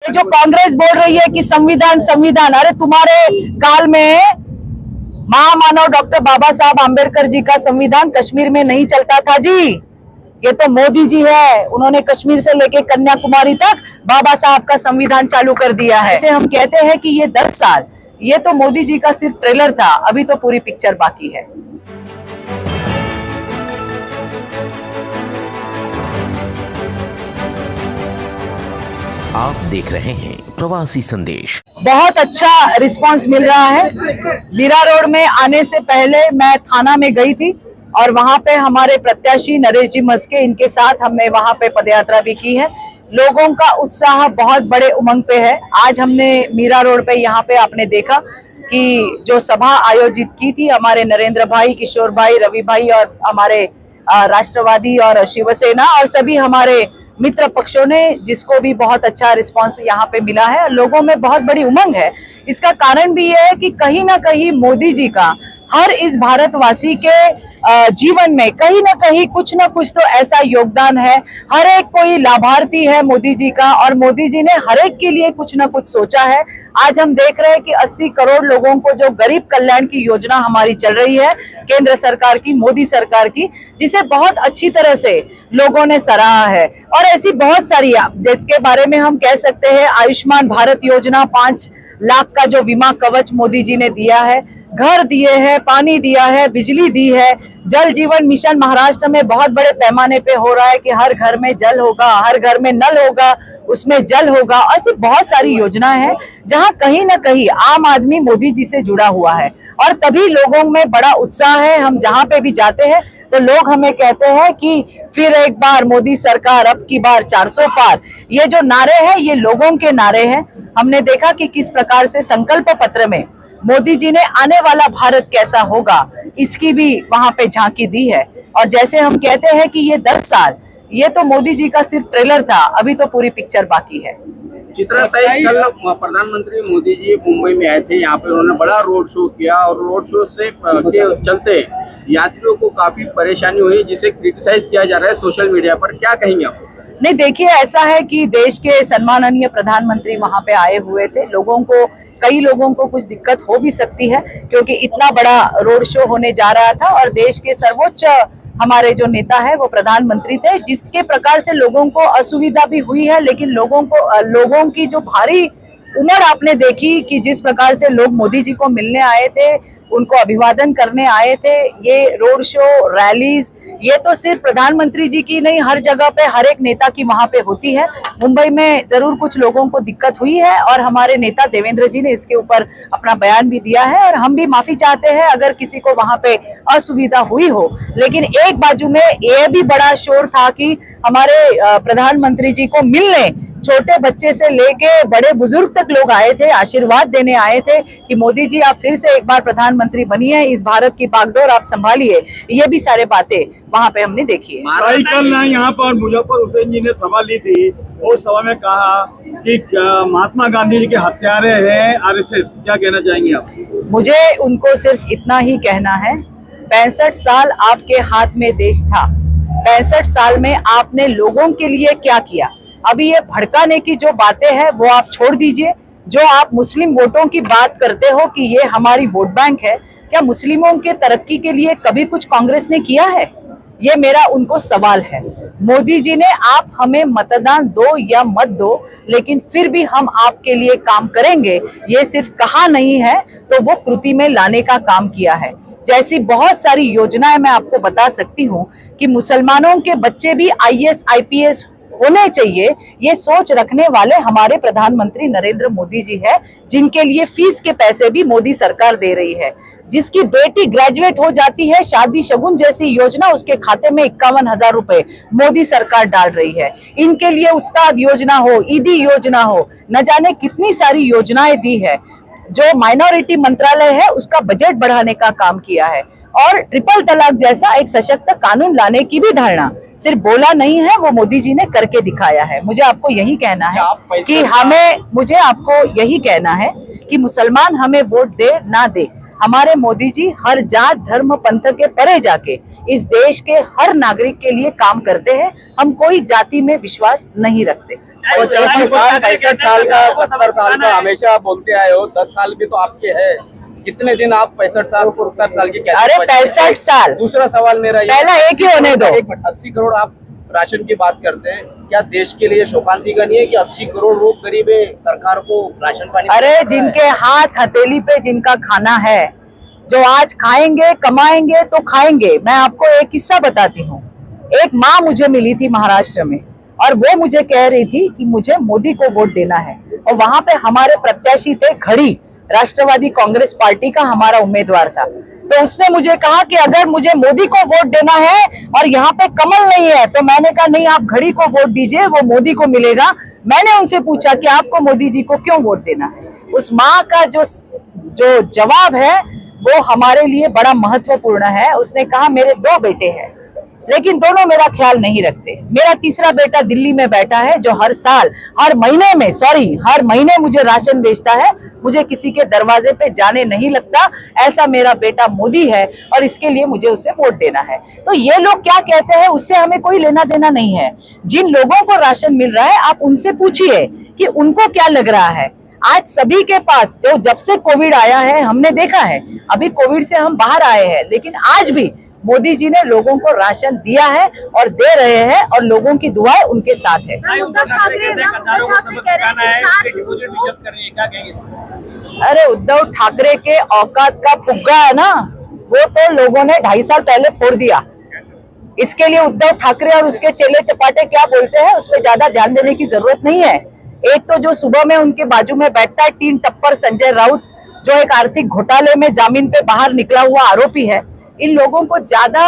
जो कांग्रेस बोल रही है कि संविधान संविधान, अरे तुम्हारे काल में महामानव डॉक्टर बाबा साहब आम्बेडकर जी का संविधान कश्मीर में नहीं चलता था जी। ये तो मोदी जी है, उन्होंने कश्मीर से लेके कन्याकुमारी तक बाबा साहब का संविधान चालू कर दिया है। इसे हम कहते हैं कि ये 10 साल, ये तो मोदी जी का सिर्फ ट्रेलर था, अभी तो पूरी पिक्चर बाकी है। आप देख रहे हैं प्रवासी संदेश। बहुत अच्छा रिस्पांस मिल रहा है। मीरा रोड में आने से पहले मैं थाना में गई थी और वहां पे हमारे प्रत्याशी नरेश जी मस्के, इनके साथ हमने वहां पे पदयात्रा भी की है। लोगों का उत्साह बहुत बड़े उमंग पे है। आज हमने मीरा रोड पे यहाँ पे आपने देखा कि जो सभा आयोजित की थी हमारे नरेंद्र भाई, किशोर भाई, रवि भाई और हमारे राष्ट्रवादी और शिवसेना और सभी हमारे मित्र पक्षों ने, जिसको भी बहुत अच्छा रिस्पांस यहाँ पे मिला है। लोगों में बहुत बड़ी उमंग है। इसका कारण भी यह है कि कहीं ना कहीं मोदी जी का हर इस भारतवासी के जीवन में कहीं ना कहीं कुछ ना कुछ तो ऐसा योगदान है। हर एक कोई लाभार्थी है मोदी जी का और मोदी जी ने हर एक के लिए कुछ ना कुछ सोचा है। आज हम देख रहे हैं कि 80 करोड़ लोगों को जो गरीब कल्याण की योजना हमारी चल रही है केंद्र सरकार की, मोदी सरकार की, जिसे बहुत अच्छी तरह से लोगों ने सराहा है। और ऐसी बहुत सारी, जिसके बारे में हम कह सकते हैं, आयुष्मान भारत योजना, 5 लाख का जो बीमा कवच मोदी जी ने दिया है, घर दिए हैं, पानी दिया है, बिजली दी है, जल जीवन मिशन महाराष्ट्र में बहुत बड़े पैमाने पे हो रहा है कि हर घर में जल होगा, हर घर में नल होगा, उसमें जल होगा। ऐसी बहुत सारी योजनाएं हैं जहां कहीं ना कहीं आम आदमी मोदी जी से जुड़ा हुआ है और तभी लोगों में बड़ा उत्साह है। हम जहां पे भी जाते हैं तो लोग हमें कहते हैं कि फिर एक बार मोदी सरकार, अब की बार 400 पार। ये जो नारे हैं ये लोगों के नारे हैं। हमने देखा कि किस प्रकार से संकल्प पत्र में मोदी जी ने आने वाला भारत कैसा होगा, इसकी भी वहां पे झांकी दी है। और जैसे हम कहते हैं कि ये 10 साल, ये तो मोदी जी का सिर्फ ट्रेलर था, अभी तो पूरी पिक्चर बाकी है। चित्रा, कल प्रधानमंत्री मोदी जी मुंबई में आए थे, यहाँ पे उन्होंने बड़ा रोड शो किया और रोड शो से के चलते यात्रियों को काफी परेशानी हुई, जिसे क्रिटिसाइज किया जा रहा है सोशल मीडिया पर। क्या कहेंगे आप? नहीं, देखिए, ऐसा है कि देश के सम्माननीय प्रधानमंत्री वहां पे आए हुए थे। कई लोगों को कुछ दिक्कत हो भी सकती है क्योंकि इतना बड़ा रोड शो होने जा रहा था और देश के सर्वोच्च हमारे जो नेता है वो प्रधानमंत्री थे, जिसके प्रकार से लोगों को असुविधा भी हुई है। लेकिन लोगों की जो भारी उमड़ आपने देखी कि जिस प्रकार से लोग मोदी जी को मिलने आए थे, उनको अभिवादन करने आए थे। ये रोड शो, रैलीज, ये तो सिर्फ प्रधानमंत्री जी की नहीं, हर जगह पे हर एक नेता की वहां पे होती है। मुंबई में जरूर कुछ लोगों को दिक्कत हुई है और हमारे नेता देवेंद्र जी ने इसके ऊपर अपना बयान भी दिया है और हम भी माफी चाहते हैं अगर किसी को वहां पे असुविधा हुई हो। लेकिन एक बाजू में ये भी बड़ा शोर था कि हमारे प्रधानमंत्री जी को मिलने छोटे बच्चे से लेके बड़े बुजुर्ग तक लोग आए थे, आशीर्वाद देने आए थे कि मोदी जी आप फिर से एक बार प्रधानमंत्री बनिए, इस भारत की बागडोर आप संभालिए। ये भी सारे बातें वहां पे हमने देखी है। कल यहाँ पर मुजफ्फर हुसैन जी ने सभा ली थी, उस सभा में कहा कि महात्मा गांधी जी के हत्यारे हैं आरएसएस। क्या कहना चाहेंगे आप? मुझे उनको सिर्फ इतना ही कहना है, 65 साल आपके हाथ में देश था, 65 साल में आपने लोगों के लिए क्या किया? अभी ये भड़काने की जो बातें हैं वो आप छोड़ दीजिए। जो आप मुस्लिम वोटों की बात करते हो कि ये हमारी वोट बैंक है, क्या मुस्लिमों के तरक्की के लिए कभी कुछ कांग्रेस ने किया है? ये मेरा उनको सवाल है। मोदी जी ने आप हमें मतदान दो या मत दो, लेकिन फिर भी हम आपके लिए काम करेंगे, ये सिर्फ कहा नहीं है तो वो कृति में लाने का काम किया है। जैसी बहुत सारी योजनाएं मैं आपको बता सकती हूँ कि मुसलमानों के बच्चे भी IAS IPS होने चाहिए, ये सोच रखने वाले हमारे प्रधानमंत्री नरेंद्र मोदी जी है, जिनके लिए फीस के पैसे भी मोदी सरकार दे रही है। जिसकी बेटी ग्रेजुएट हो जाती है, शादी शगुन जैसी योजना उसके खाते में 51,000 रुपए मोदी सरकार डाल रही है। इनके लिए उस्ताद योजना हो, ईदी योजना हो, न जाने कितनी सारी योजनाएं दी है। जो माइनॉरिटी मंत्रालय है उसका बजट बढ़ाने का काम किया है और ट्रिपल तलाक जैसा एक सशक्त कानून लाने की भी धारणा सिर्फ बोला नहीं है, वो मोदी जी ने करके दिखाया है। मुझे आपको यही कहना है कि मुसलमान हमें वोट दे ना दे, हमारे मोदी जी हर जात धर्म पंथ के परे जाके इस देश के हर नागरिक के लिए काम करते हैं। हम कोई जाति में विश्वास नहीं रखते। 65 साल का 70 साल का हमेशा आप बोलते आए हो, 10 साल भी तो आपके है, कितने दिन आप 65 साल 70 साल के कैसे अरे बचे? 65 साल दूसरा सवाल मेरा ये, पहला एक ही होने दो। 80 करोड़ आप राशन की बात करते हैं, क्या देश के लिए शोकांति का नहीं है कि 80 करोड़ लोग गरीब है, सरकार को राशन पानी अरे जिनके हाथ हथेली पे जिनका खाना है, जो आज खाएंगे कमाएंगे तो खाएंगे। मैं आपको एक किस्सा बताती हूँ। एक माँ मुझे मिली थी महाराष्ट्र में और वो मुझे कह रही थी कि मुझे मोदी को वोट देना है, और वहां पे हमारे प्रत्याशी थे घड़ी, राष्ट्रवादी कांग्रेस पार्टी का हमारा उम्मीदवार था। तो उसने मुझे कहा कि अगर मुझे मोदी को वोट देना है और यहाँ पे कमल नहीं है, तो मैंने कहा नहीं, आप घड़ी को वोट दीजिए, वो मोदी को मिलेगा। मैंने उनसे पूछा कि आपको मोदी जी को क्यों वोट देना है। उस माँ का जो जवाब है वो हमारे लिए बड़ा महत्वपूर्ण है। उसने कहा मेरे 2 बेटे हैं, लेकिन दोनों मेरा ख्याल नहीं रखते। मेरा तीसरा बेटा दिल्ली में बैठा है, जो हर महीने मुझे राशन बेचता है। मुझे किसी के दरवाजे पे जाने नहीं लगता। ऐसा मेरा बेटा मोदी है और इसके लिए मुझे उसे वोट देना है। तो ये लोग क्या कहते हैं उससे हमें कोई लेना देना नहीं है। जिन लोगों को राशन मिल रहा है आप उनसे पूछिए कि उनको क्या लग रहा है। आज सभी के पास, जो जब से कोविड आया है हमने देखा है, अभी कोविड से हम बाहर आए हैं, लेकिन आज भी मोदी जी ने लोगों को राशन दिया है और दे रहे हैं, और लोगों की दुआएं उनके साथ है। अरे उद्धव ठाकरे के औकात का फुग्गा है ना, वो तो लोगों ने 2.5 साल पहले फोड़ दिया। इसके लिए उद्धव ठाकरे और उसके चेले चपाटे क्या बोलते हैं उस पर ज्यादा ध्यान देने की जरूरत नहीं है। एक तो जो सुबह में उनके बाजू में बैठता है टीन टप्पर संजय राउत, जो एक आर्थिक घोटाले में जामीन पे बाहर निकला हुआ आरोपी है, इन लोगों को ज्यादा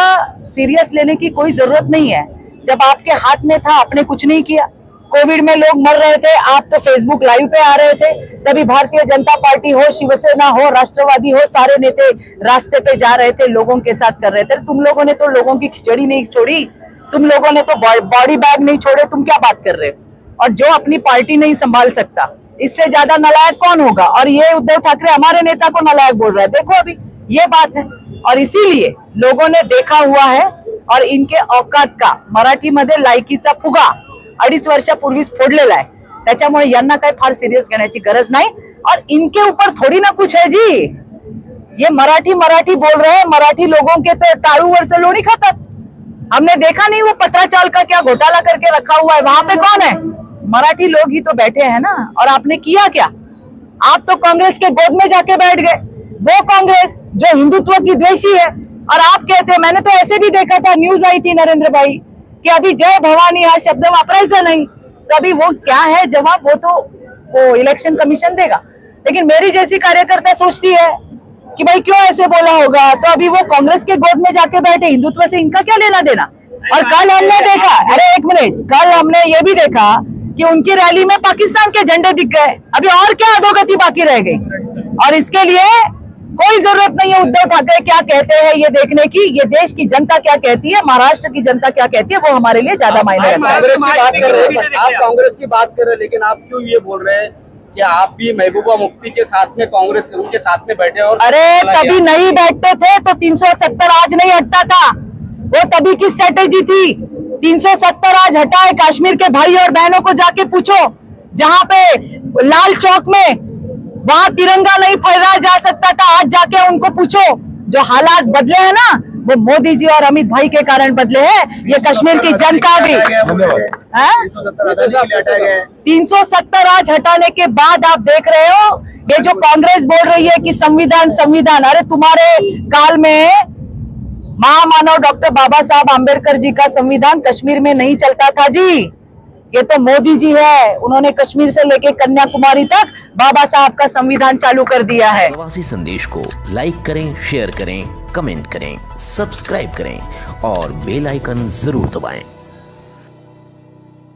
सीरियस लेने की कोई जरूरत नहीं है। जब आपके हाथ में था आपने कुछ नहीं किया। कोविड में लोग मर रहे थे, आप तो फेसबुक लाइव पे आ रहे थे। तभी भारतीय जनता पार्टी हो, शिवसेना हो, राष्ट्रवादी हो, सारे नेता रास्ते पे जा रहे थे, लोगों के साथ कर रहे थे। तुम लोगों ने तो लोगों की खिचड़ी नहीं छोड़ी, तुम लोगों ने तो बॉडी बैग नहीं छोड़े। तुम क्या बात कर रहे हो? और जो अपनी पार्टी नहीं संभाल सकता, इससे ज्यादा नालायक कौन होगा? और ये उद्धव ठाकरे हमारे नेता को नालायक बोल रहा है। देखो अभी ये बात है, और इसीलिए लोगों ने देखा हुआ है और इनके औकात का मराठीमध्ये लायकीचा फुगा 2.5 वर्षापूर्वीच फोडलेला आहे। त्याच्यामुळे यांना काही फार सिरियस घेण्याची गरज नाही, और इनके ऊपर थोड़ी ना कुछ है जी। ये मराठी बोल रहे हैं, मराठी लोगों के तो टाळूवरचं लोणी खातात। हमने देखा नहीं वो पत्राचाल का क्या घोटाला करके रखा हुआ है, वहां पे कौन है? मराठी लोग ही तो बैठे हैं ना। और आपने किया क्या? आप तो कांग्रेस के गोद में जाके बैठ गए, वो कांग्रेस जो हिंदुत्व की द्वेषी है। और आप कहते हैं, मैंने तो ऐसे भी देखा था, न्यूज आई थी नरेंद्र भाई, कि अभी जय भवानी हा शब्द वापरायचा नहीं। तो अभी वो क्या है जवाब, वो इलेक्शन कमीशन देगा। लेकिन मेरी जैसी कार्यकर्ता सोचती है कि भाई क्यों ऐसे बोला होगा, तो अभी वो कांग्रेस के गोद में जाके बैठे, हिंदुत्व से इनका क्या लेना देना। और कल हमने देखा, अरे एक मिनट, कल हमने ये भी देखा कि उनकी रैली में पाकिस्तान के झंडे दिख गए। अभी और क्या अधोगति बाकी रह गई? और इसके लिए कोई जरूरत नहीं है उद्धव ठाकरे क्या कहते हैं ये देखने की। ये देश की जनता क्या कहती है, महाराष्ट्र की जनता क्या कहती है, वो हमारे लिए ज्यादा मायने रखता है। कांग्रेस की बात कर रहे हैं, आप कांग्रेस की बात कर रहे हैं, लेकिन आप क्यों ये बोल रहे हैं कि आप भी महबूबा मुफ्ती के साथ में कांग्रेस उनके साथ में बैठे? और अरे तभी नहीं बैठते थे तो 370 आज नहीं हटता था। वो तभी की स्ट्रेटेजी थी। 370 आज हटा है। कश्मीर के भाई और बहनों को जाके पूछो, जहां पे लाल चौक में वहां तिरंगा नहीं फहराया जा सकता था, आज जाके उनको पूछो। जो हालात बदले हैं ना, वो मोदी जी और अमित भाई के कारण बदले हैं। ये कश्मीर की जनता भी 370 आज हटाने के बाद आप देख रहे हो ये जो कांग्रेस बोल रही है कि संविधान, अरे तुम्हारे काल में महामानव डॉक्टर बाबा साहब आम्बेडकर जी का संविधान कश्मीर में नहीं चलता था जी। ये तो मोदी जी है, उन्होंने कश्मीर से लेके कन्याकुमारी तक बाबा साहब का संविधान चालू कर दिया है। प्रवासी संदेश को लाइक करें, शेयर करें, कमेंट करें, सब्सक्राइब करें और बेल आइकन जरूर दबाएं।